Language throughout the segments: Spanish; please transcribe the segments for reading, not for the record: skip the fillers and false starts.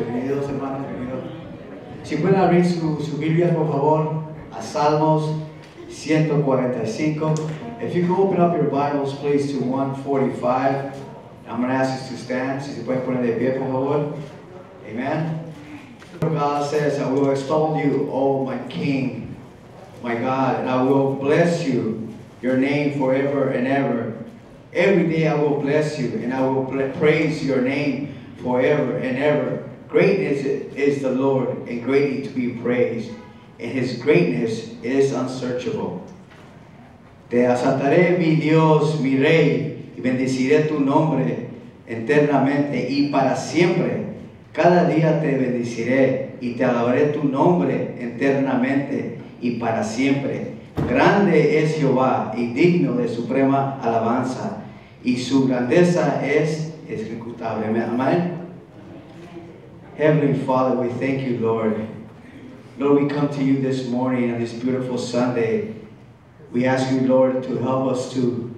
bienvenidos hermanos, bienvenidos. Si pueden abrir su Biblia por favor a Salmos 145. If you could open up your Bibles please to 145. I'm going to ask you to stand. Si se pueden poner de pie por favor. Amen. God says, I will extol you, O my King, my God, and I will bless you, your name forever and ever. Every day I will bless you, and I will praise your name forever and ever. Greatness is the Lord, and greatly to be praised, and his greatness is unsearchable. Te exaltaré, mi Dios, mi Rey, y bendeciré tu nombre eternamente y para siempre. Cada día te bendeciré y te alabaré tu nombre eternamente y para siempre. Grande es Jehová y digno de suprema alabanza, y su grandeza es escrutable. Amen. Heavenly Father, we thank you, Lord. Lord, we come to you this morning on this beautiful Sunday. We ask you, Lord, to help us to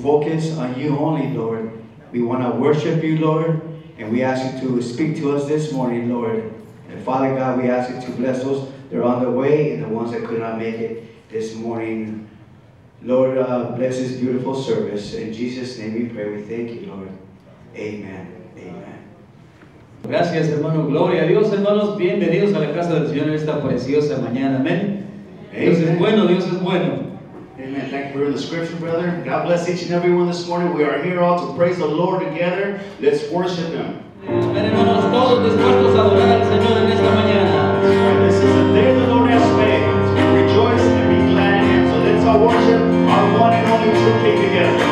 focus on you only, Lord. We want to worship you, Lord, and we ask you to speak to us this morning, Lord. And Father God, we ask you to bless those that are on their way and the ones that could not make it this morning. Lord, bless this beautiful service. In Jesus' name we pray. We thank you, Lord. Amen. Amen. Gracias, hermano. Gloria a Dios, hermanos. Bienvenidos a la casa del Señor en esta preciosa mañana. Amén. Dios es bueno, Dios es bueno. Amen. Thank you for the scripture, brother. God bless each and every one this morning. We are here all to praise the Lord together. Let's worship Him. Amén, hermanos. Todos dispuestos a adorar al Señor en esta mañana. This is the day the Lord has made. Rejoice and be glad in Him. So let's all worship our one and only true King together.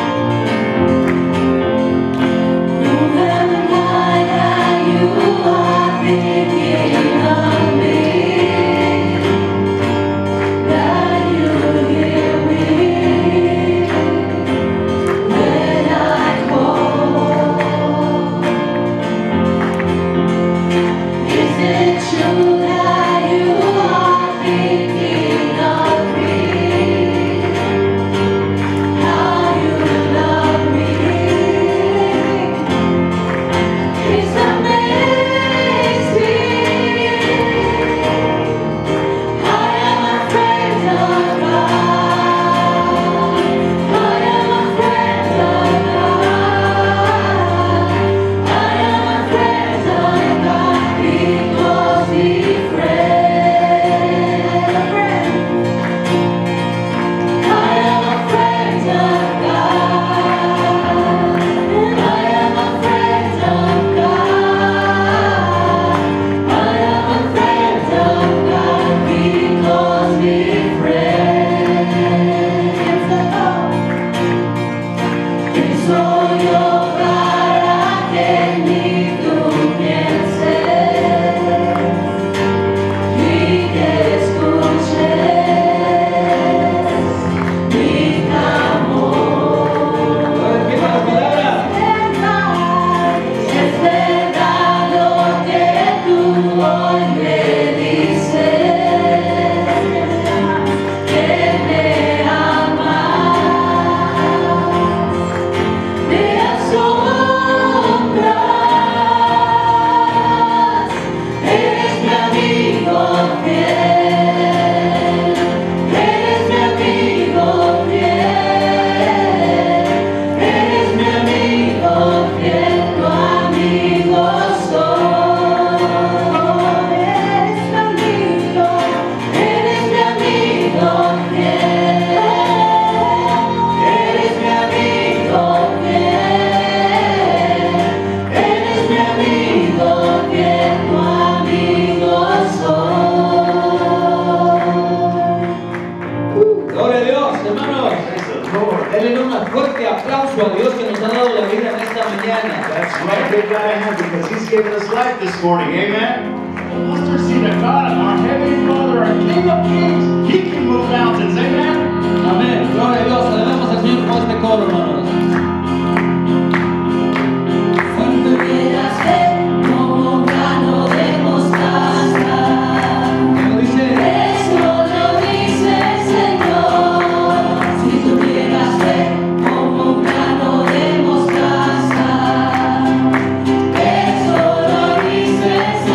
Eso lo dice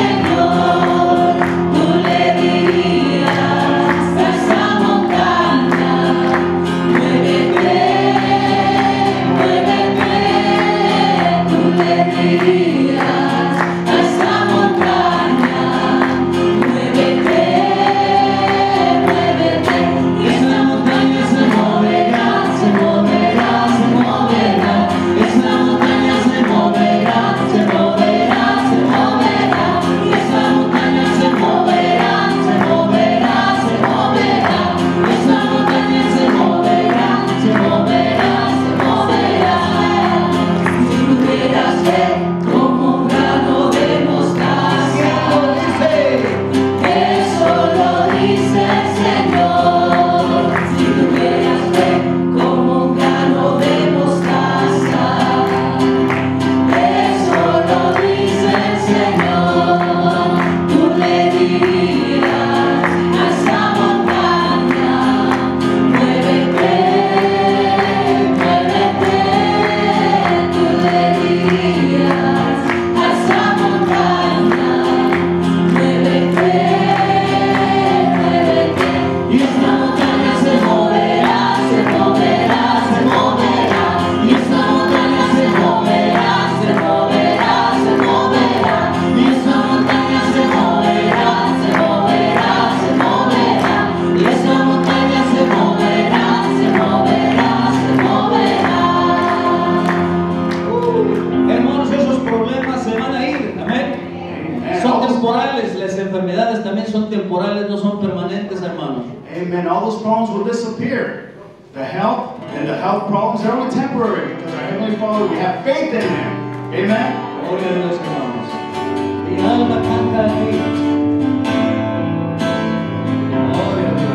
temporales, las enfermedades también son temporales, no son permanentes, hermanos. Amen. All those problems will disappear. The health and the health problems are only temporary because our Heavenly Father, we have faith in Him. Amen. Gloria a Dios, hermanos. Mi alma canta a ti. Gloria a Dios.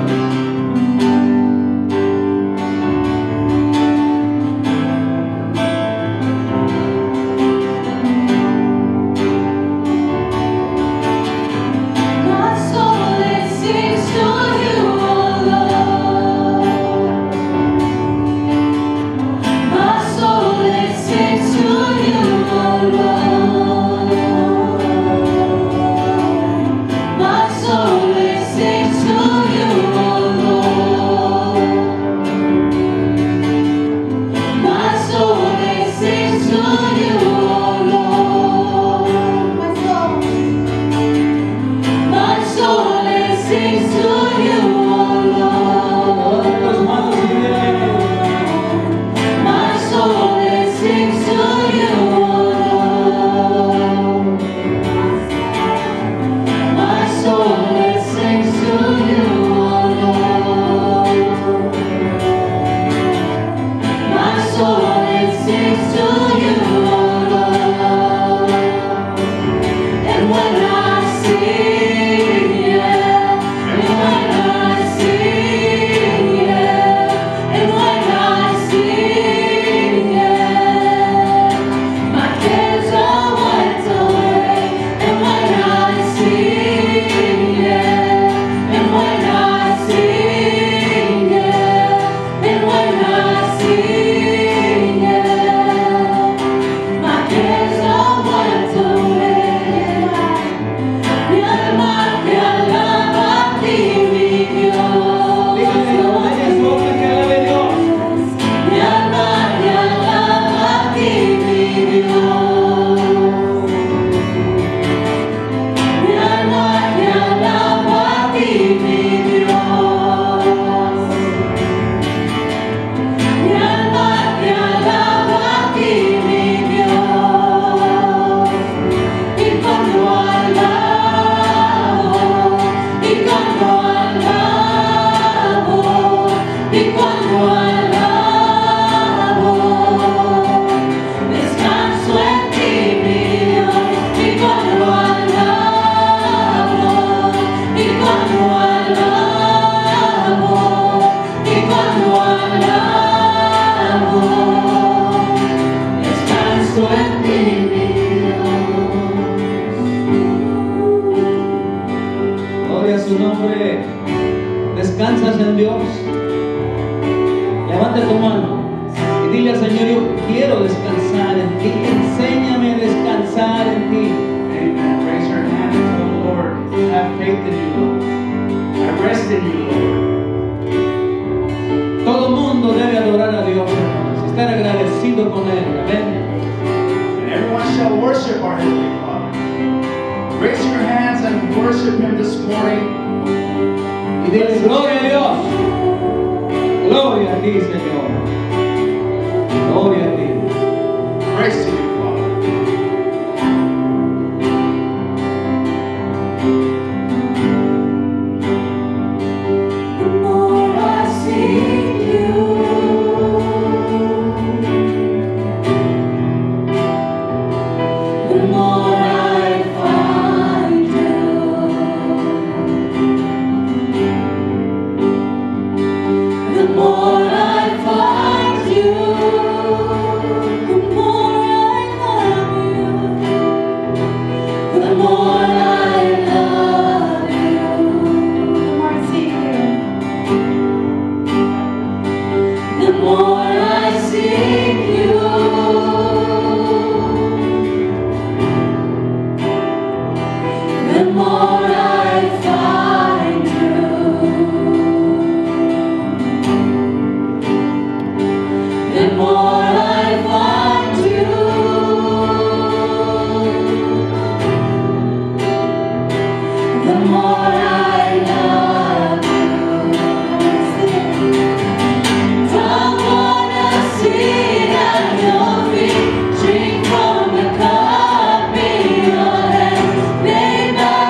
Su nombre, descansas en Dios. Levanta tu mano y dile al Señor: yo quiero descansar en ti, enséñame a descansar en ti. Amen. Raise your hand and tell the Lord, I have faith in you, Lord. I rest in you, Lord. Todo mundo debe adorar a Dios, hermanos, estar agradecido con Él. Amén. And everyone shall worship our Heavenly Father. Raise your hands and worship Him this morning. Y dile: gloria a Dios. Gloria a ti, Señor. Gloria a ti. Praise to you, Father. The more I see you, the more I find you. The more I find you, the more I love you. The more I love you. The more I see you. The more I seek you, the more I find you. The more I find you, the more I love you. Don't wanna sit at your feet, drink from the cup in your hands, lay by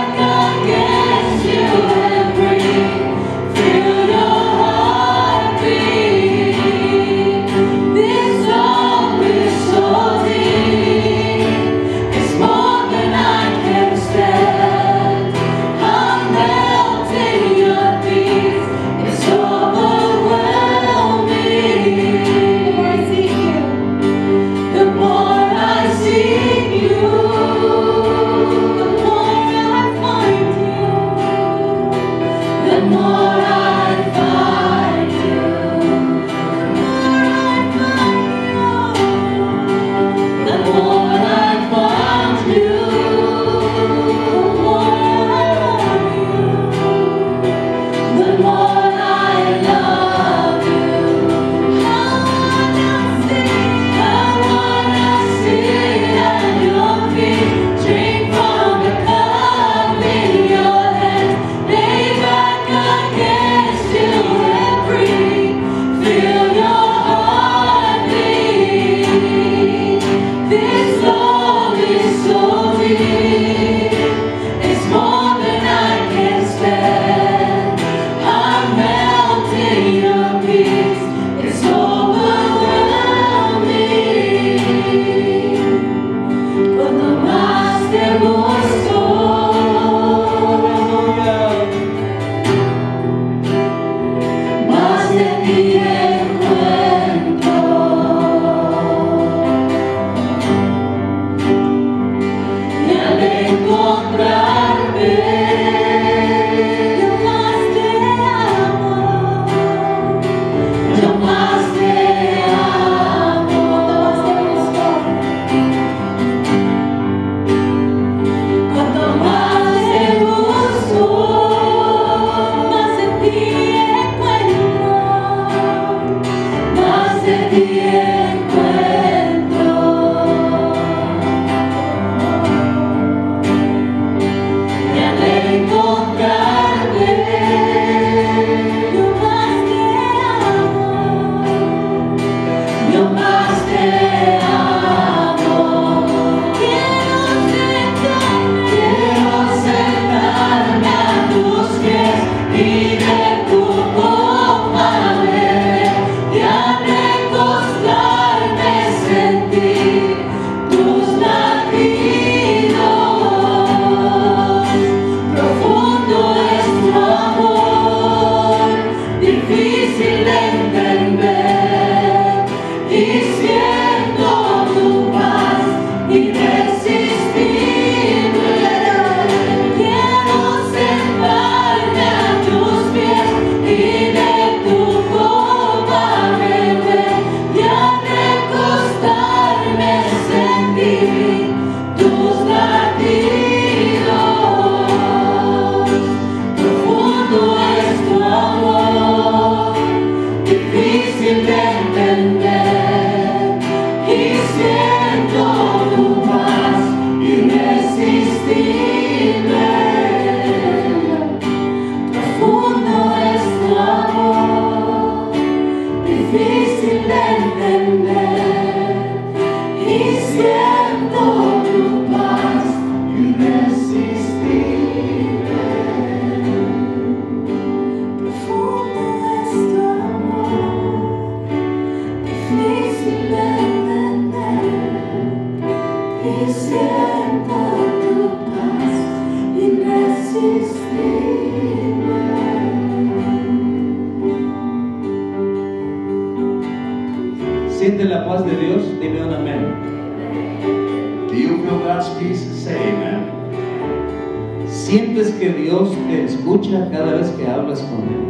¿Sientes que Dios te escucha cada vez que hablas con Él?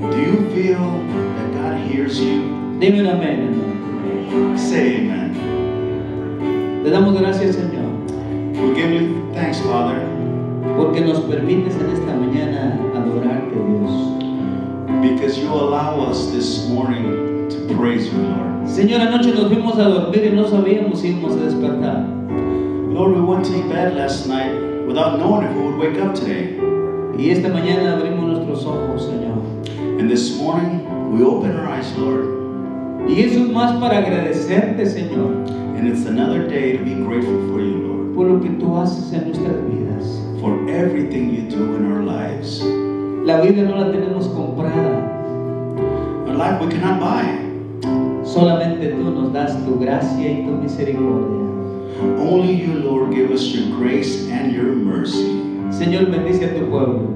Do you feel that God hears you? Dime un amén, hermano. Say amen. Te damos gracias, Señor, We give you thanks, Father, porque nos permites en esta mañana adorarte, Dios. because you allow us this morning to praise you, Lord. Señor, anoche nos fuimos a dormir y no sabíamos si íbamos a despertar. Lord, we went to bed last night without knowing if we would wake up today. Y esta mañana abrimos nuestros ojos, Señor. And this morning, we open our eyes, Lord, Y eso es más para agradecerte, Señor, and it's another day to be grateful for you, Lord, por lo que tú haces en nuestras vidas. for everything you do in our lives. La vida no la tenemos comprada. Our life we cannot buy. Solamente tú nos das tu gracia y tu misericordia. Only you, Lord, give us your grace and your mercy. Señor, bendice a tu pueblo.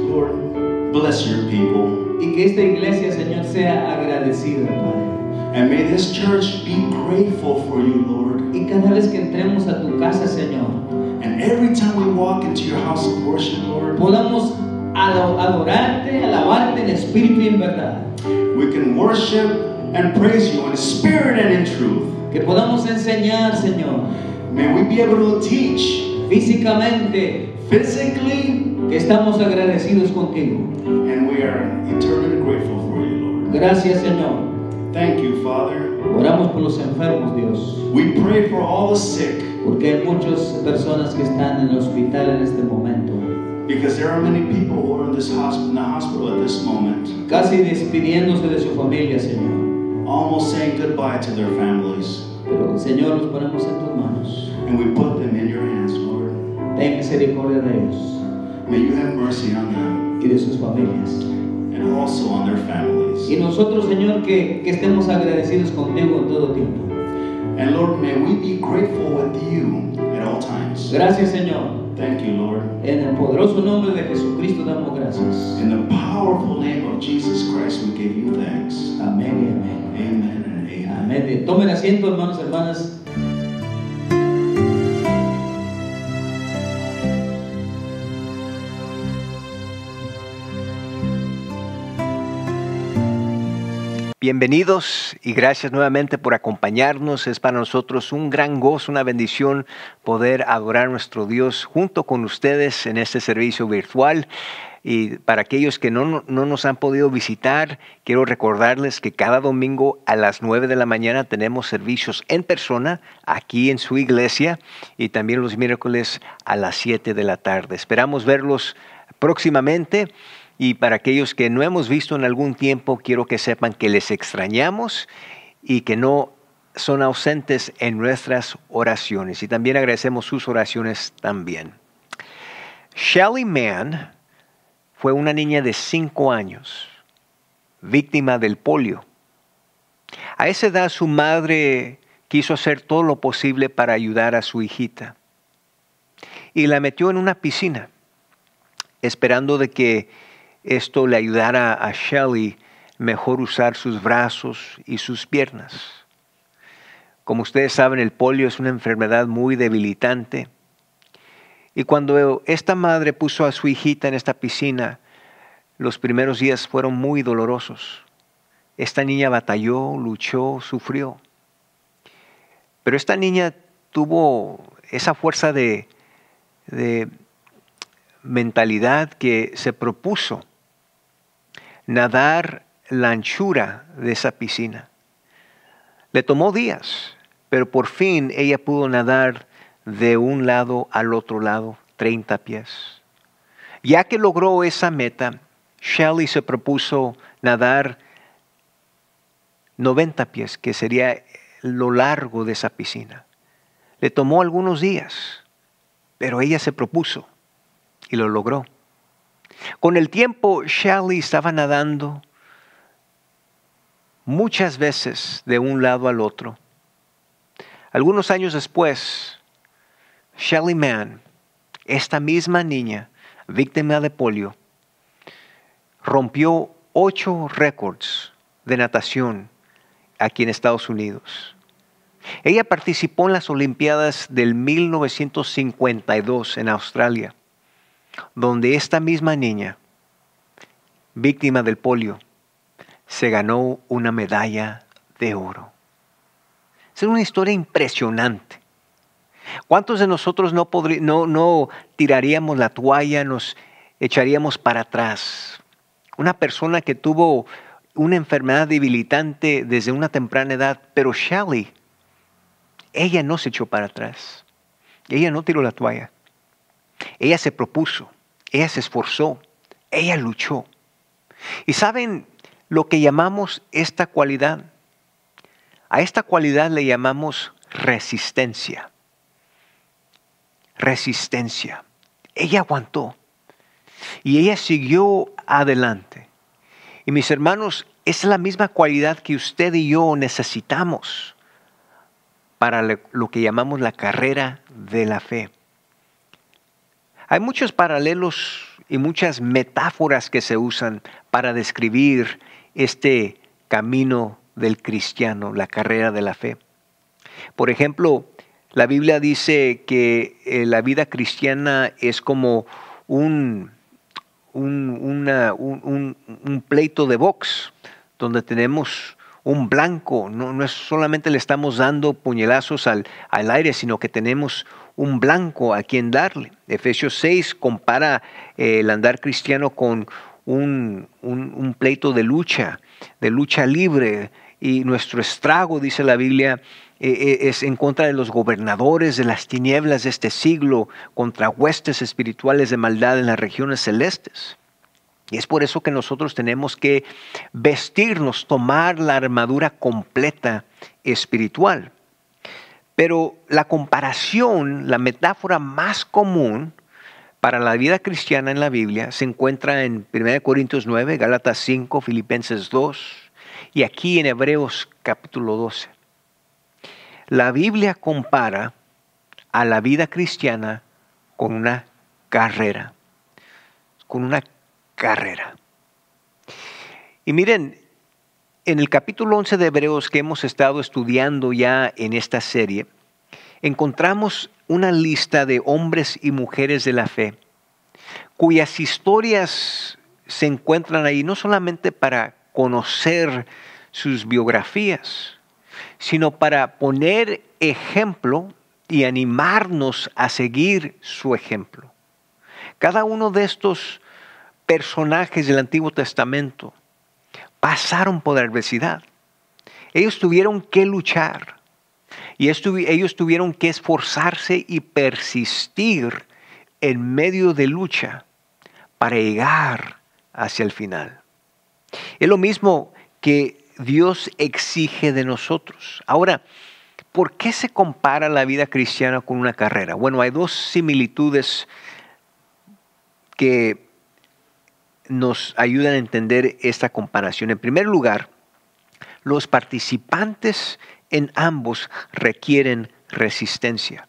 Lord, bless your people. Y que esta iglesia, Señor, sea agradecida, Padre. And may this church be grateful for you, Lord. Y cada vez que entremos a tu casa, Señor, And every time we walk into your house of worship, Lord, podamos adorarte, alabarte en espíritu y en verdad. we can worship and praise you in spirit and in truth. Que podamos enseñar, Señor, May we be able to teach físicamente, physically, que estamos agradecidos contigo. and we are eternally grateful for you, Lord. Gracias, Señor. Thank you, Father. Oramos por los enfermos, Dios, We pray for all the sick, porque hay muchas personas que están en el hospital en este momento, because there are many people who are in the hospital at this moment, casi despidiéndose de su familia, Señor. almost saying goodbye to their families. Pero, Señor, los ponemos en tus manos. And we put them in your hands, Lord. Ten misericordia de ellos May you have mercy on them y de sus familias. and also on their families. Y nosotros, Señor, que estemos agradecidos contigo en todo tiempo. And Lord, may we be grateful with you at all times. Gracias, Señor. Thank you, Lord. En el poderoso nombre de Jesucristo damos gracias. In the powerful name of Jesus Christ, we give you thanks. Amén y amén. Amen and amen. Amén. Tomen asiento, hermanos, hermanas. Bienvenidos y gracias nuevamente por acompañarnos. Es para nosotros un gran gozo, una bendición poder adorar a nuestro Dios junto con ustedes en este servicio virtual. Y para aquellos que no nos han podido visitar, quiero recordarles que cada domingo a las 9 de la mañana tenemos servicios en persona aquí en su iglesia y también los miércoles a las 7 de la tarde. Esperamos verlos próximamente. Y para aquellos que no hemos visto en algún tiempo, quiero que sepan que les extrañamos y que no son ausentes en nuestras oraciones. Y también agradecemos sus oraciones también. Shelly Mann fue una niña de 5 años, víctima del polio. A esa edad su madre quiso hacer todo lo posible para ayudar a su hijita. Y la metió en una piscina, esperando de que esto le ayudara a Shelly mejor usar sus brazos y sus piernas. Como ustedes saben, el polio es una enfermedad muy debilitante. Y cuando esta madre puso a su hijita en esta piscina, los primeros días fueron muy dolorosos. Esta niña batalló, luchó, sufrió. Pero esta niña tuvo esa fuerza de mentalidad que se propuso nadar la anchura de esa piscina. Le tomó días, pero por fin ella pudo nadar de un lado al otro lado, 30 pies. Ya que logró esa meta, Shelly se propuso nadar 90 pies, que sería lo largo de esa piscina. Le tomó algunos días, pero ella se propuso y lo logró. Con el tiempo, Shelly estaba nadando muchas veces de un lado al otro. Algunos años después, Shelly Mann, esta misma niña, víctima de polio, rompió 8 récords de natación aquí en Estados Unidos. Ella participó en las Olimpiadas del 1952 en Australia. donde esta misma niña, víctima del polio, se ganó una medalla de oro. Es una historia impresionante. ¿Cuántos de nosotros no tiraríamos la toalla, nos echaríamos para atrás? Una persona que tuvo una enfermedad debilitante desde una temprana edad, pero Shelly, ella no se echó para atrás. Ella no tiró la toalla. Ella se propuso, ella se esforzó, ella luchó. ¿Y saben lo que llamamos esta cualidad? A esta cualidad le llamamos resistencia. Resistencia. Ella aguantó y ella siguió adelante. Y mis hermanos, es la misma cualidad que usted y yo necesitamos para lo que llamamos la carrera de la fe. Hay muchos paralelos y muchas metáforas que se usan para describir este camino del cristiano, la carrera de la fe. Por ejemplo, la Biblia dice que la vida cristiana es como un pleito de box, donde tenemos un blanco. No es solamente le estamos dando puñalazos al aire, sino que tenemos un blanco a quien darle. Efesios 6 compara el andar cristiano con un pleito de lucha libre. Y nuestro estrago, dice la Biblia, es en contra de los gobernadores de las tinieblas de este siglo, contra huestes espirituales de maldad en las regiones celestes. Y es por eso que nosotros tenemos que vestirnos, tomar la armadura completa espiritual. Pero la comparación, la metáfora más común para la vida cristiana en la Biblia se encuentra en 1 Corintios 9, Gálatas 5, Filipenses 2 y aquí en Hebreos capítulo 12. La Biblia compara a la vida cristiana con una carrera. Con una carrera. Y miren, en el capítulo 11 de Hebreos que hemos estado estudiando ya en esta serie, encontramos una lista de hombres y mujeres de la fe, cuyas historias se encuentran ahí no solamente para conocer sus biografías, sino para poner ejemplo y animarnos a seguir su ejemplo. Cada uno de estos personajes del Antiguo Testamento pasaron por adversidad. Ellos tuvieron que luchar y ellos tuvieron que esforzarse y persistir en medio de lucha para llegar hacia el final. Es lo mismo que Dios exige de nosotros. Ahora, ¿por qué se compara la vida cristiana con una carrera? Bueno, hay dos similitudes que nos ayudan a entender esta comparación. En primer lugar, los participantes en ambos requieren resistencia.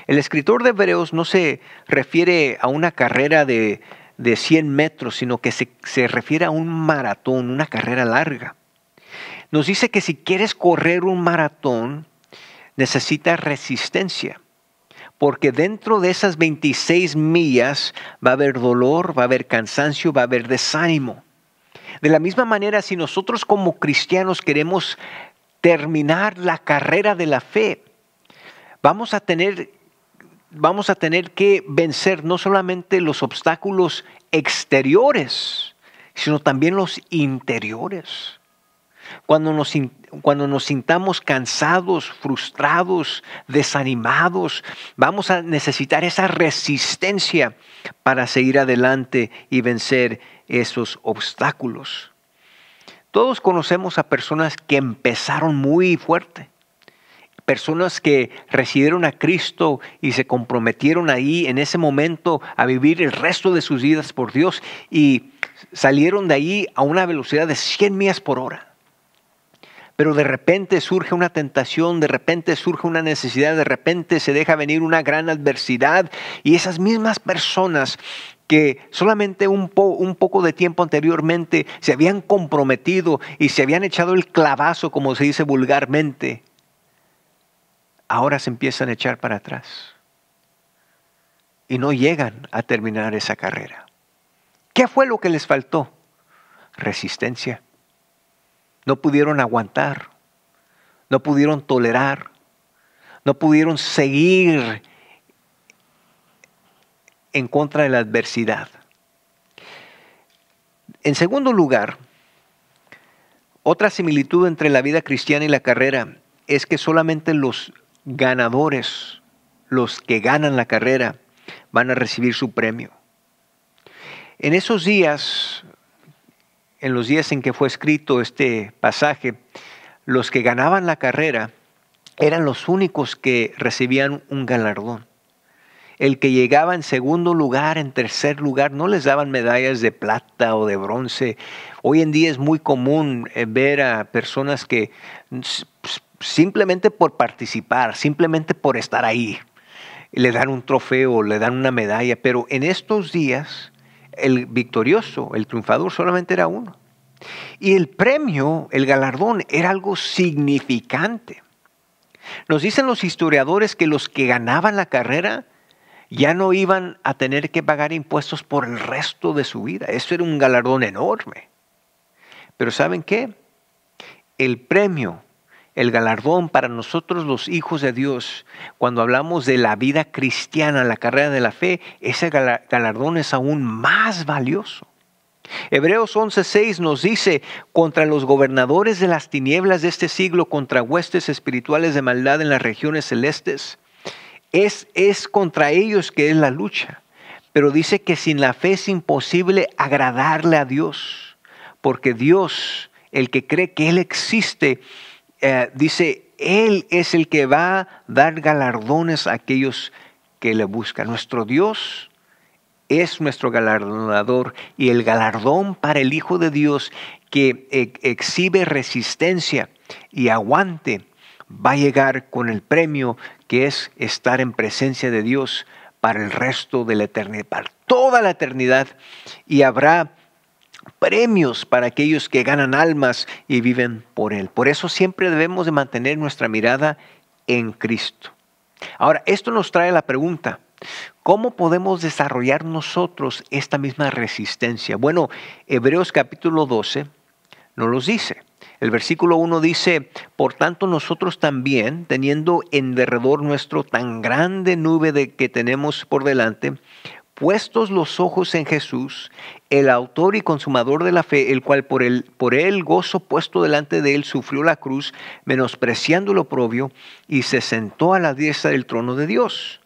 El escritor de Hebreos no se refiere a una carrera de 100 metros, sino que se refiere a un maratón, una carrera larga. Nos dice que si quieres correr un maratón, necesitas resistencia. Porque dentro de esas 26 millas va a haber dolor, va a haber cansancio, va a haber desánimo. De la misma manera, si nosotros como cristianos queremos terminar la carrera de la fe, vamos a tener que vencer no solamente los obstáculos exteriores, sino también los interiores. Cuando nos sintamos cansados, frustrados, desanimados, vamos a necesitar esa resistencia para seguir adelante y vencer esos obstáculos. Todos conocemos a personas que empezaron muy fuerte, personas que recibieron a Cristo y se comprometieron ahí en ese momento a vivir el resto de sus vidas por Dios y salieron de ahí a una velocidad de 100 millas por hora. Pero de repente surge una tentación, de repente surge una necesidad, de repente se deja venir una gran adversidad y esas mismas personas que solamente un poco de tiempo anteriormente se habían comprometido y se habían echado el clavazo, como se dice vulgarmente, ahora se empiezan a echar para atrás. y no llegan a terminar esa carrera. ¿Qué fue lo que les faltó? Resistencia. No pudieron aguantar, no pudieron tolerar, no pudieron seguir en contra de la adversidad. En segundo lugar, otra similitud entre la vida cristiana y la carrera es que solamente los ganadores, los que ganan la carrera, van a recibir su premio. En esos días, en los días en que fue escrito este pasaje, los que ganaban la carrera eran los únicos que recibían un galardón. El que llegaba en segundo lugar, en tercer lugar, no les daban medallas de plata o de bronce. Hoy en día es muy común ver a personas que simplemente por participar, simplemente por estar ahí, le dan un trofeo, le dan una medalla. Pero en estos días, el victorioso, el triunfador, solamente era uno. Y el premio, el galardón, era algo significante. Nos dicen los historiadores que los que ganaban la carrera ya no iban a tener que pagar impuestos por el resto de su vida. Eso era un galardón enorme. Pero ¿saben qué? El premio, el galardón para nosotros los hijos de Dios, cuando hablamos de la vida cristiana, la carrera de la fe, ese galardón es aún más valioso. Hebreos 11:6 nos dice: contra los gobernadores de las tinieblas de este siglo, contra huestes espirituales de maldad en las regiones celestes, es contra ellos que es la lucha. Pero dice que sin la fe es imposible agradarle a Dios, porque Dios, el que cree que Él existe, dice, Él es el que va a dar galardones a aquellos que le buscan. Nuestro Dios es nuestro galardonador, y el galardón para el Hijo de Dios que exhibe resistencia y aguante va a llegar con el premio, que es estar en presencia de Dios para el resto de la eternidad, para toda la eternidad. Y habrá premios para aquellos que ganan almas y viven por Él. Por eso siempre debemos de mantener nuestra mirada en Cristo. Ahora, esto nos trae la pregunta: ¿cómo podemos desarrollar nosotros esta misma resistencia? Bueno, Hebreos capítulo 12 nos los dice. El versículo 1 dice: por tanto nosotros también, teniendo en derredor nuestro tan grande nube de que tenemos por delante, puestos los ojos en Jesús, el autor y consumador de la fe, el cual por el gozo puesto delante de él sufrió la cruz, menospreciando el oprobio, y se sentó a la diestra del trono de Dios.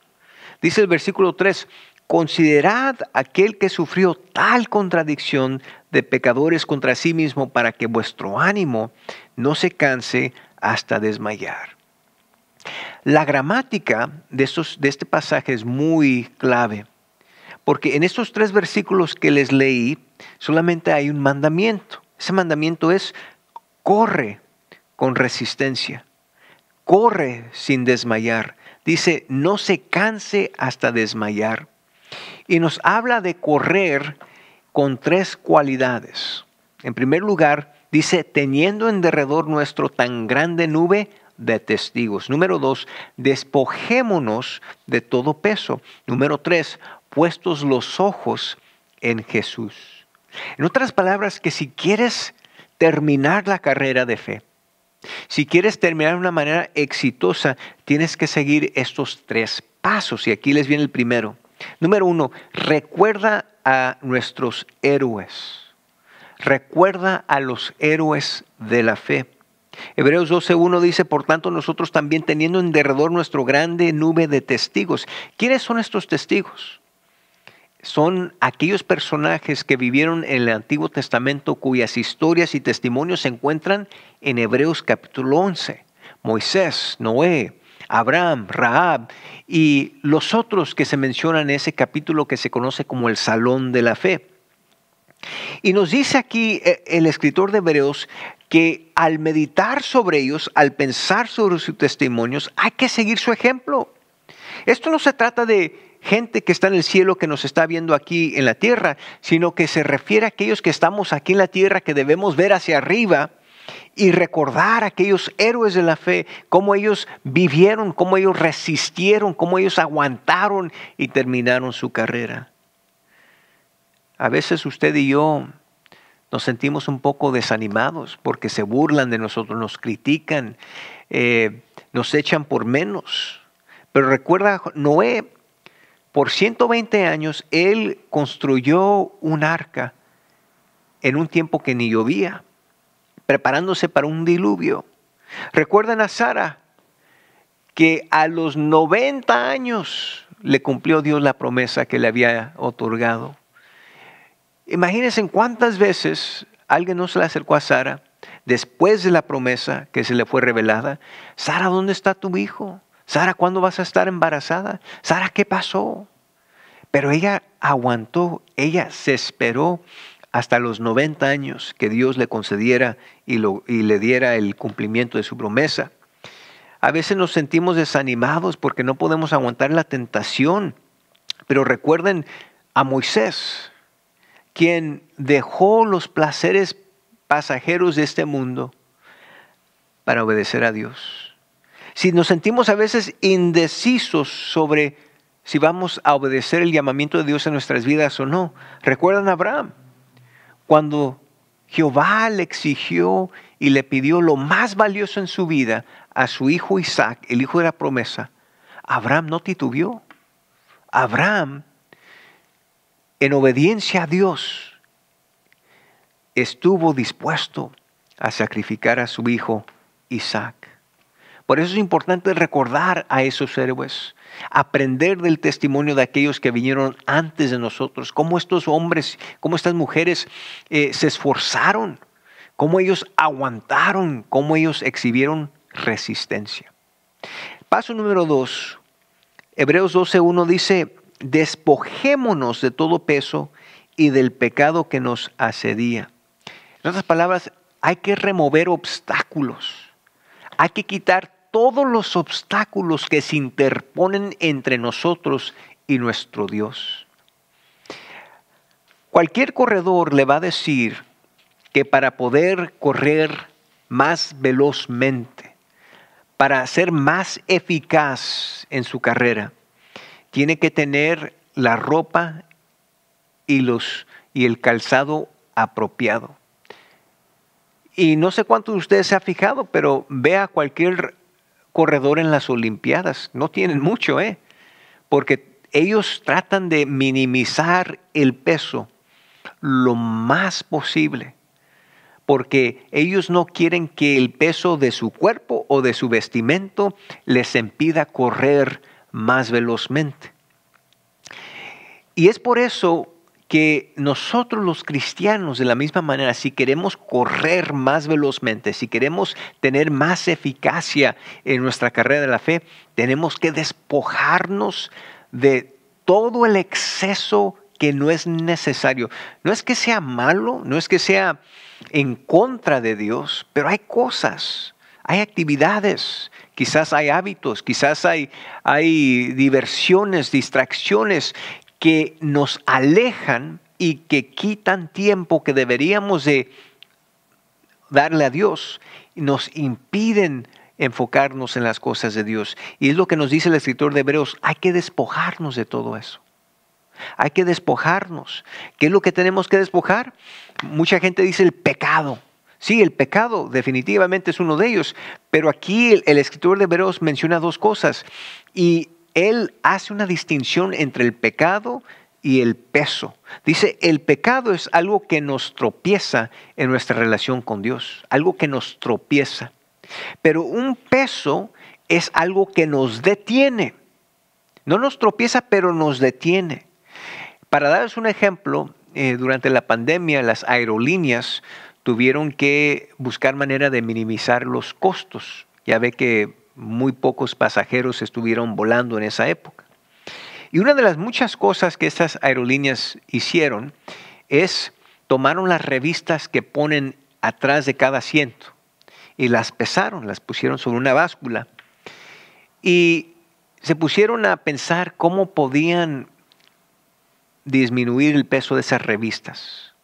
Dice el versículo 3: considerad aquel que sufrió tal contradicción de pecadores contra sí mismo, para que vuestro ánimo no se canse hasta desmayar. La gramática de este pasaje es muy clave, porque en estos 3 versículos que les leí solamente hay un mandamiento. Ese mandamiento es: corre con resistencia, corre sin desmayar. Dice: no se canse hasta desmayar. Y nos habla de correr con 3 cualidades. En primer lugar, dice: teniendo en derredor nuestro tan grande nube de testigos. Número 2, despojémonos de todo peso. Número 3, puestos los ojos en Jesús. En otras palabras, que si quieres terminar la carrera de fe, si quieres terminar de una manera exitosa, tienes que seguir estos 3 pasos. Y aquí les viene el primero. Número 1, recuerda a nuestros héroes. Recuerda a los héroes de la fe. Hebreos 12:1 dice: por tanto nosotros también, teniendo en derredor nuestro grande nube de testigos. ¿Quiénes son estos testigos? Son aquellos personajes que vivieron en el Antiguo Testamento, cuyas historias y testimonios se encuentran en Hebreos capítulo 11. Moisés, Noé, Abraham, Rahab y los otros que se mencionan en ese capítulo que se conoce como el Salón de la Fe. Y nos dice aquí el escritor de Hebreos que al meditar sobre ellos, al pensar sobre sus testimonios, hay que seguir su ejemplo. Esto no se trata de gente que está en el cielo, que nos está viendo aquí en la tierra, sino que se refiere a aquellos que estamos aquí en la tierra, que debemos ver hacia arriba y recordar a aquellos héroes de la fe, cómo ellos vivieron, cómo ellos resistieron, cómo ellos aguantaron y terminaron su carrera. A veces usted y yo nos sentimos un poco desanimados porque se burlan de nosotros, nos critican, nos echan por menos. Pero recuerda, Noé, por 120 años, él construyó un arca en un tiempo que ni llovía, preparándose para un diluvio. Recuerdan a Sara, que a los 90 años le cumplió Dios la promesa que le había otorgado. Imagínense cuántas veces alguien no se le acercó a Sara después de la promesa que se le fue revelada. Sara, ¿dónde está tu hijo? Sara, ¿cuándo vas a estar embarazada? Sara, ¿qué pasó? Pero ella aguantó, ella se esperó hasta los 90 años que Dios le concediera y le diera el cumplimiento de su promesa. A veces nos sentimos desanimados porque no podemos aguantar la tentación. Pero recuerden a Moisés, quien dejó los placeres pasajeros de este mundo para obedecer a Dios. Si nos sentimos a veces indecisos sobre si vamos a obedecer el llamamiento de Dios en nuestras vidas o no, recuerdan a Abraham. Cuando Jehová le exigió y le pidió lo más valioso en su vida a su hijo Isaac, el hijo de la promesa, Abraham no titubeó. Abraham, en obediencia a Dios, estuvo dispuesto a sacrificar a su hijo Isaac. Por eso es importante recordar a esos héroes, aprender del testimonio de aquellos que vinieron antes de nosotros, cómo estos hombres, cómo estas mujeres se esforzaron, cómo ellos aguantaron, cómo ellos exhibieron resistencia. Paso número 2, Hebreos 12:1 dice: despojémonos de todo peso y del pecado que nos asedía. En otras palabras, hay que remover obstáculos, hay que quitar todos los obstáculos que se interponen entre nosotros y nuestro Dios. Cualquier corredor le va a decir que para poder correr más velozmente, para ser más eficaz en su carrera, tiene que tener la ropa y el calzado apropiado. Y no sé cuántos de ustedes se han fijado, pero vea cualquier corredor en las Olimpiadas, no tienen mucho, porque ellos tratan de minimizar el peso lo más posible, porque ellos no quieren que el peso de su cuerpo o de su vestimento les impida correr más velozmente. Y es por eso que nosotros los cristianos, de la misma manera, si queremos correr más velozmente, si queremos tener más eficacia en nuestra carrera de la fe, tenemos que despojarnos de todo el exceso que no es necesario. No es que sea malo, no es que sea en contra de Dios, pero hay cosas, hay actividades, quizás hay hábitos, quizás hay diversiones, distracciones que nos alejan y que quitan tiempo que deberíamos de darle a Dios y nos impiden enfocarnos en las cosas de Dios. Y es lo que nos dice el escritor de Hebreos: hay que despojarnos de todo eso. Hay que despojarnos. ¿Qué es lo que tenemos que despojar? Mucha gente dice el pecado. Sí, el pecado definitivamente es uno de ellos, pero aquí el escritor de Hebreos menciona dos cosas y él hace una distinción entre el pecado y el peso. Dice, el pecado es algo que nos tropieza en nuestra relación con Dios, algo que nos tropieza. Pero un peso es algo que nos detiene. No nos tropieza, pero nos detiene. Para darles un ejemplo, durante la pandemia las aerolíneas tuvieron que buscar manera de minimizar los costos. Ya ve que muy pocos pasajeros estuvieron volando en esa época. Y una de las muchas cosas que estas aerolíneas hicieron es tomaron las revistas que ponen atrás de cada asiento y las pesaron, las pusieron sobre una báscula y se pusieron a pensar cómo podían disminuir el peso de esas revistas.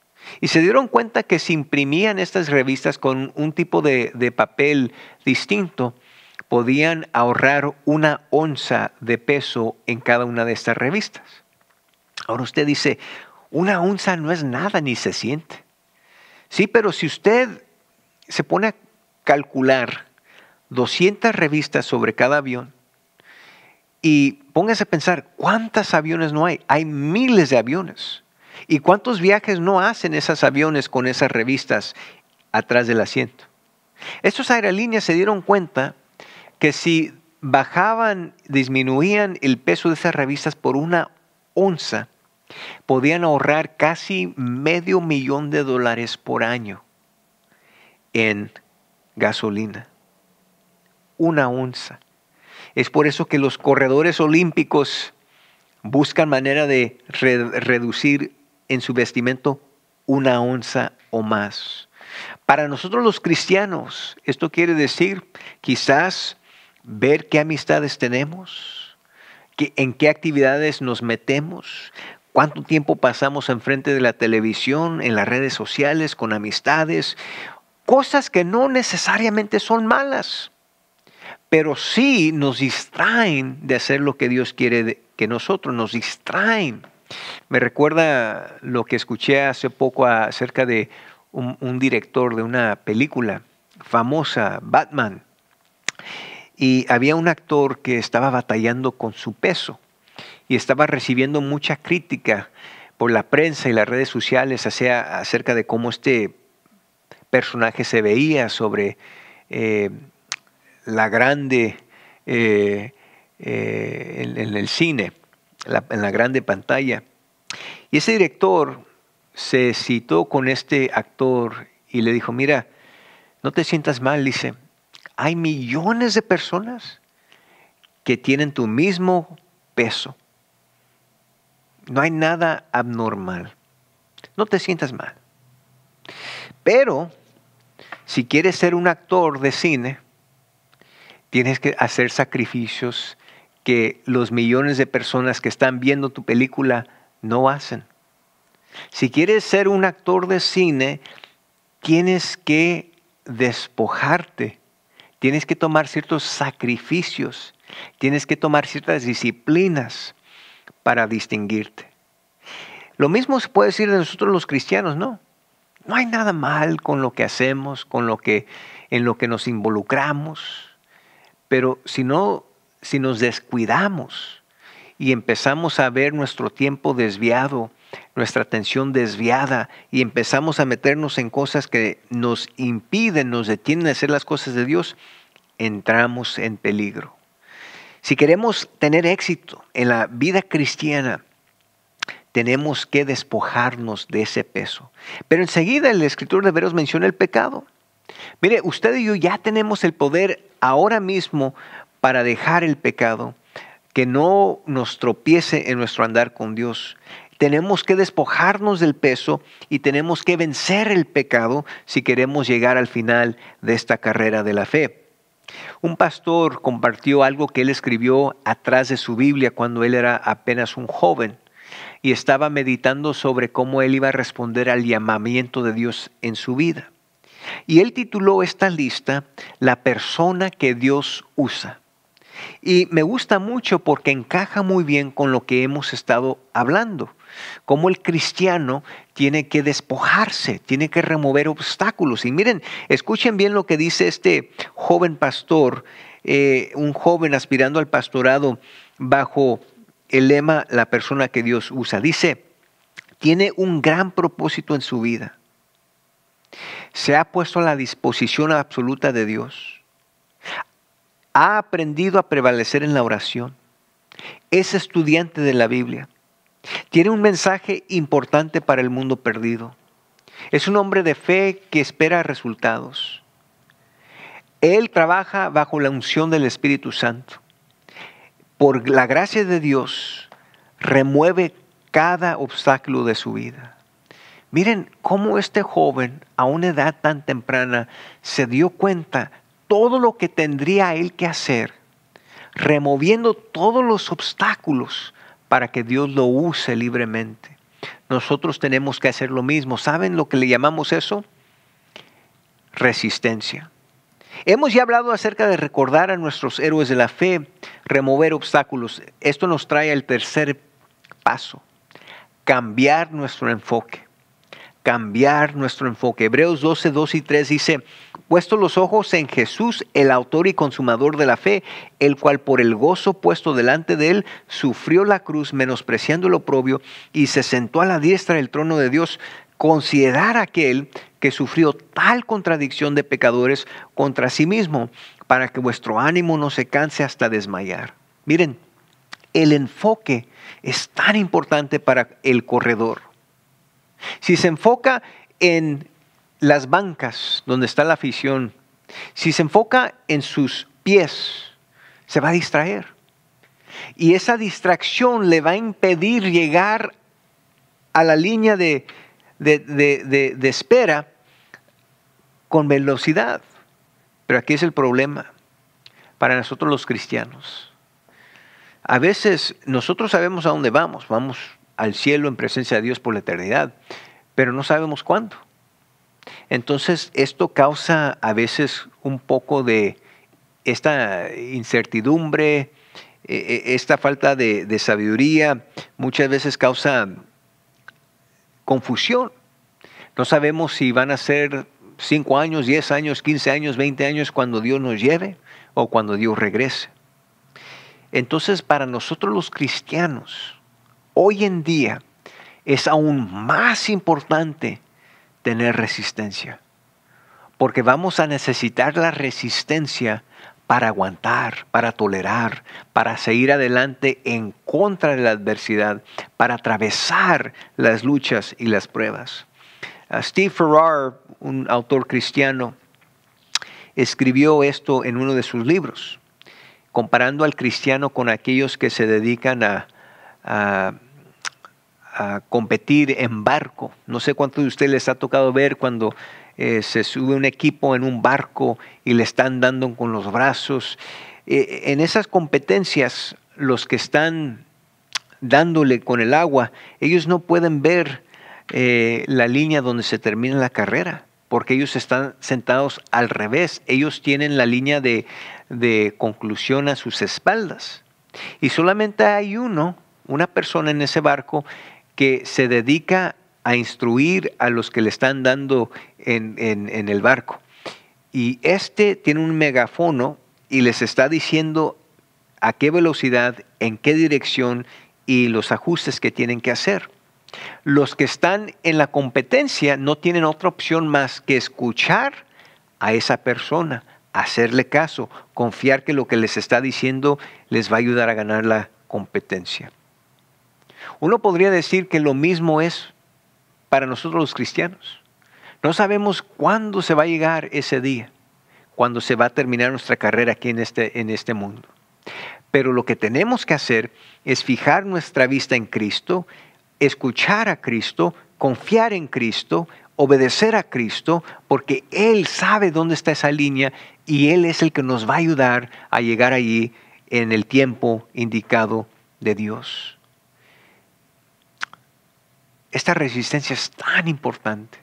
Y se dieron cuenta que si imprimían estas revistas con un tipo de papel distinto, podían ahorrar 1 onza de peso en cada una de estas revistas. Ahora usted dice, 1 onza no es nada ni se siente. Sí, pero si usted se pone a calcular 200 revistas sobre cada avión y póngase a pensar, ¿cuántos aviones no hay? Hay miles de aviones. ¿Y cuántos viajes no hacen esos aviones con esas revistas atrás del asiento? Estas aerolíneas se dieron cuenta que si disminuían el peso de esas revistas por 1 onza, podían ahorrar casi $500,000 por año en gasolina. 1 onza. Es por eso que los corredores olímpicos buscan manera de reducir en su vestimento 1 onza o más. Para nosotros los cristianos, esto quiere decir quizás ver qué amistades tenemos, en qué actividades nos metemos, cuánto tiempo pasamos enfrente de la televisión, en las redes sociales, con amistades, cosas que no necesariamente son malas, pero sí nos distraen de hacer lo que Dios quiere que nosotros nos distraen. Me recuerda lo que escuché hace poco acerca de un director de una película famosa, Batman. Y había un actor que estaba batallando con su peso y estaba recibiendo mucha crítica por la prensa y las redes sociales acerca de cómo este personaje se veía sobre la grande en el cine, en la grande pantalla. Y ese director se citó con este actor y le dijo, mira, no te sientas mal, dice, hay millones de personas que tienen tu mismo peso. No hay nada abnormal. No te sientas mal. Pero si quieres ser un actor de cine, tienes que hacer sacrificios que los millones de personas que están viendo tu película no hacen. Si quieres ser un actor de cine, tienes que despojarte. Tienes que tomar ciertos sacrificios. Tienes que tomar ciertas disciplinas para distinguirte. Lo mismo se puede decir de nosotros los cristianos, ¿no? No hay nada mal con lo que hacemos, en lo que nos involucramos. Pero si nos descuidamos y empezamos a ver nuestro tiempo desviado, nuestra atención desviada y empezamos a meternos en cosas que nos impiden, nos detienen de hacer las cosas de Dios, entramos en peligro. Si queremos tener éxito en la vida cristiana, tenemos que despojarnos de ese peso. Pero enseguida el escritor de Hebreos menciona el pecado. Mire, usted y yo ya tenemos el poder ahora mismo para dejar el pecado, que no nos tropiece en nuestro andar con Dios. Tenemos que despojarnos del peso y tenemos que vencer el pecado si queremos llegar al final de esta carrera de la fe. Un pastor compartió algo que él escribió atrás de su Biblia cuando él era apenas un joven y estaba meditando sobre cómo él iba a responder al llamamiento de Dios en su vida. Y él tituló esta lista La persona que Dios usa. Y me gusta mucho porque encaja muy bien con lo que hemos estado hablando. Cómo el cristiano tiene que despojarse, tiene que remover obstáculos. Y miren, escuchen bien lo que dice este joven pastor, un joven aspirando al pastorado bajo el lema La persona que Dios usa. Dice, tiene un gran propósito en su vida. Se ha puesto a la disposición absoluta de Dios. Ha aprendido a prevalecer en la oración. Es estudiante de la Biblia. Tiene un mensaje importante para el mundo perdido. Es un hombre de fe que espera resultados. Él trabaja bajo la unción del Espíritu Santo. Por la gracia de Dios, remueve cada obstáculo de su vida. Miren cómo este joven, a una edad tan temprana, se dio cuenta todo lo que tendría él que hacer, removiendo todos los obstáculos para que Dios lo use libremente. nosotros tenemos que hacer lo mismo. ¿Saben lo que le llamamos eso? Resistencia. Hemos ya hablado acerca de recordar a nuestros héroes de la fe, remover obstáculos. Esto nos trae al tercer paso: cambiar nuestro enfoque. Cambiar nuestro enfoque. Hebreos 12, 2 y 3 dice: puesto los ojos en Jesús, el autor y consumador de la fe, el cual por el gozo puesto delante de él, sufrió la cruz, menospreciando el oprobio, y se sentó a la diestra del trono de Dios. Considerar aquel que sufrió tal contradicción de pecadores contra sí mismo, para que vuestro ánimo no se canse hasta desmayar. Miren, el enfoque es tan importante para el corredor. Si se enfoca en las bancas donde está la afición, si se enfoca en sus pies, se va a distraer. Y esa distracción le va a impedir llegar a la línea de espera con velocidad. Pero aquí es el problema para nosotros los cristianos. A veces nosotros sabemos a dónde vamos. Vamos al cielo en presencia de Dios por la eternidad, pero no sabemos cuándo. Entonces esto causa a veces un poco de esta incertidumbre, esta falta de sabiduría, muchas veces causa confusión. No sabemos si van a ser 5 años, 10 años, 15 años, 20 años cuando Dios nos lleve o cuando Dios regrese. Entonces, para nosotros los cristianos, hoy en día es aún más importante tener resistencia, porque vamos a necesitar la resistencia para aguantar, para tolerar, para seguir adelante en contra de la adversidad, para atravesar las luchas y las pruebas. Steve Farrar, un autor cristiano, escribió esto en uno de sus libros, comparando al cristiano con aquellos que se dedican a competir en barco. No sé cuántos de ustedes les ha tocado ver cuando se sube un equipo en un barco y le están dando con los brazos. En esas competencias, los que están dándole con el agua, ellos no pueden ver la línea donde se termina la carrera, porque ellos están sentados al revés. Ellos tienen la línea de conclusión a sus espaldas. Y solamente hay una persona en ese barco que se dedica a instruir a los que le están dando en el barco. Y tiene un megáfono y les está diciendo a qué velocidad, en qué dirección y los ajustes que tienen que hacer. Los que están en la competencia no tienen otra opción más que escuchar a esa persona, hacerle caso, confiar que lo que les está diciendo les va a ayudar a ganar la competencia. Uno podría decir que lo mismo es para nosotros los cristianos. No sabemos cuándo se va a llegar ese día, cuándo se va a terminar nuestra carrera aquí en este mundo. Pero lo que tenemos que hacer es fijar nuestra vista en Cristo, escuchar a Cristo, confiar en Cristo, obedecer a Cristo, porque Él sabe dónde está esa línea y Él es el que nos va a ayudar a llegar allí en el tiempo indicado de Dios. Esta resistencia es tan importante.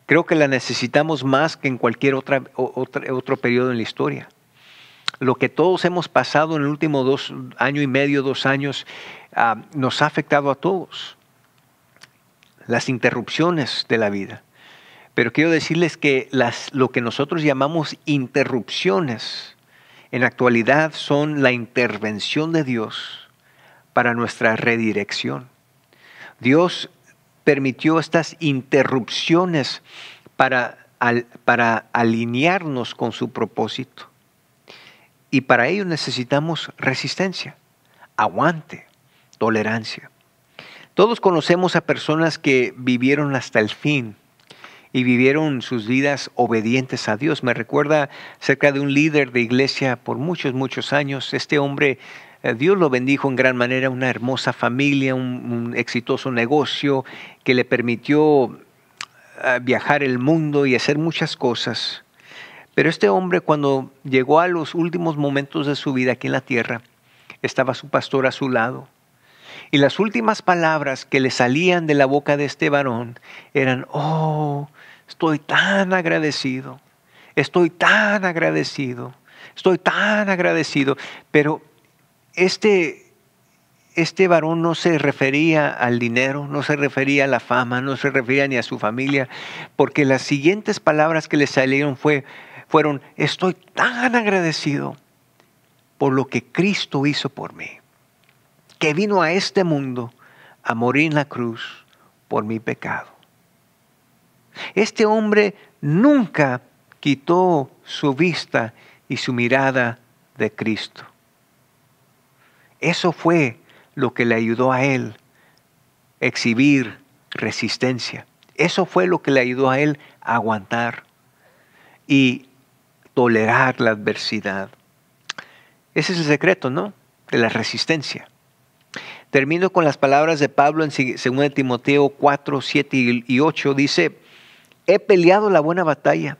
Creo que la necesitamos más que en cualquier otro periodo en la historia. Lo que todos hemos pasado en el último 2 años y medio, 2 años, nos ha afectado a todos. Las interrupciones de la vida. Pero quiero decirles que lo que nosotros llamamos interrupciones en la actualidad son la intervención de Dios para nuestra redirección. Dios permitió estas interrupciones para alinearnos con su propósito. Y para ello necesitamos resistencia, aguante, tolerancia. Todos conocemos a personas que vivieron hasta el fin y vivieron sus vidas obedientes a Dios. Me recuerda acerca de un líder de iglesia por muchos, muchos años. Este hombre, Dios lo bendijo en gran manera, una hermosa familia, un exitoso negocio que le permitió viajar el mundo y hacer muchas cosas. Pero este hombre, cuando llegó a los últimos momentos de su vida aquí en la tierra, estaba su pastor a su lado. Y las últimas palabras que le salían de la boca de este varón eran, oh, estoy tan agradecido, estoy tan agradecido, estoy tan agradecido. Pero este varón no se refería al dinero, no se refería a la fama, no se refería ni a su familia, porque las siguientes palabras que le salieron fueron, estoy tan agradecido por lo que Cristo hizo por mí, que vino a este mundo a morir en la cruz por mi pecado. Este hombre nunca quitó su vista y su mirada de Cristo. Eso fue lo que le ayudó a él a exhibir resistencia. Eso fue lo que le ayudó a él a aguantar y tolerar la adversidad. Ese es el secreto, ¿no? De la resistencia. Termino con las palabras de Pablo en 2 Timoteo 4, 7 y 8. Dice, he peleado la buena batalla,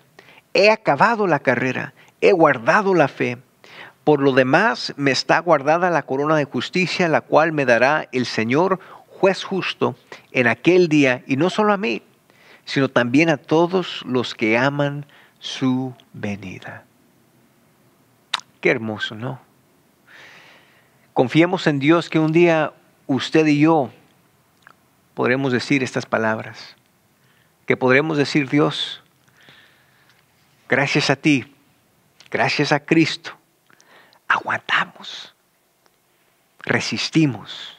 he acabado la carrera, he guardado la fe. Por lo demás me está guardada la corona de justicia, la cual me dará el Señor, juez justo, en aquel día, y no solo a mí, sino también a todos los que aman su venida. Qué hermoso, ¿no? Confiemos en Dios que un día usted y yo podremos decir estas palabras. Que podremos decir, Dios, gracias a ti, gracias a Cristo, aguantamos, resistimos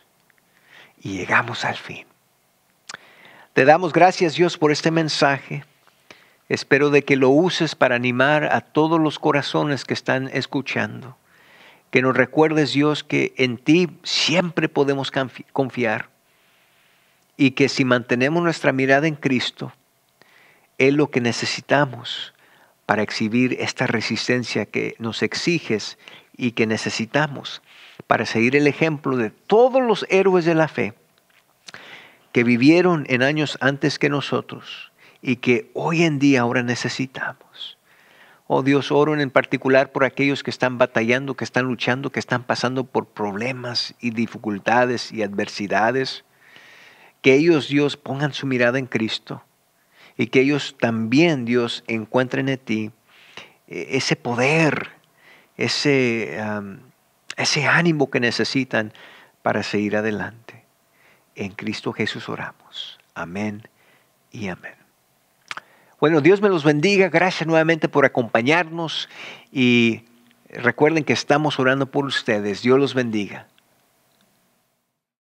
y llegamos al fin. Te damos gracias, Dios, por este mensaje. Espero de que lo uses para animar a todos los corazones que están escuchando. Que nos recuerdes, Dios, que en ti siempre podemos confiar. Y que si mantenemos nuestra mirada en Cristo, es lo que necesitamos para exhibir esta resistencia que nos exiges y que necesitamos para seguir el ejemplo de todos los héroes de la fe que vivieron en años antes que nosotros y que hoy en día ahora necesitamos. Oh Dios, oro en particular por aquellos que están batallando, que están luchando, que están pasando por problemas y dificultades y adversidades. Que ellos, Dios, pongan su mirada en Cristo y que ellos también, Dios, encuentren en ti ese poder, ese ánimo que necesitan para seguir adelante. En Cristo Jesús oramos. Amén y amén. Bueno, Dios me los bendiga. Gracias nuevamente por acompañarnos y recuerden que estamos orando por ustedes. Dios los bendiga.